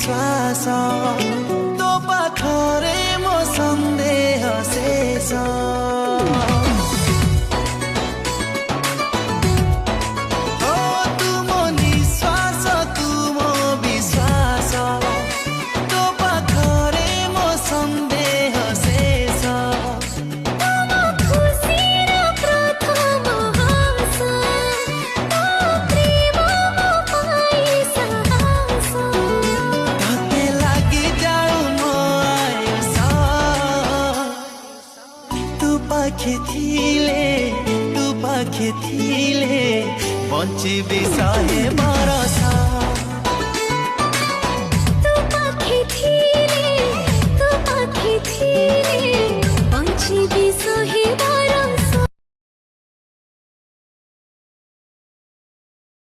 विश्वास तो पाखरे मो सन्देह शेष तू पाखे थिले बंची विषय बरस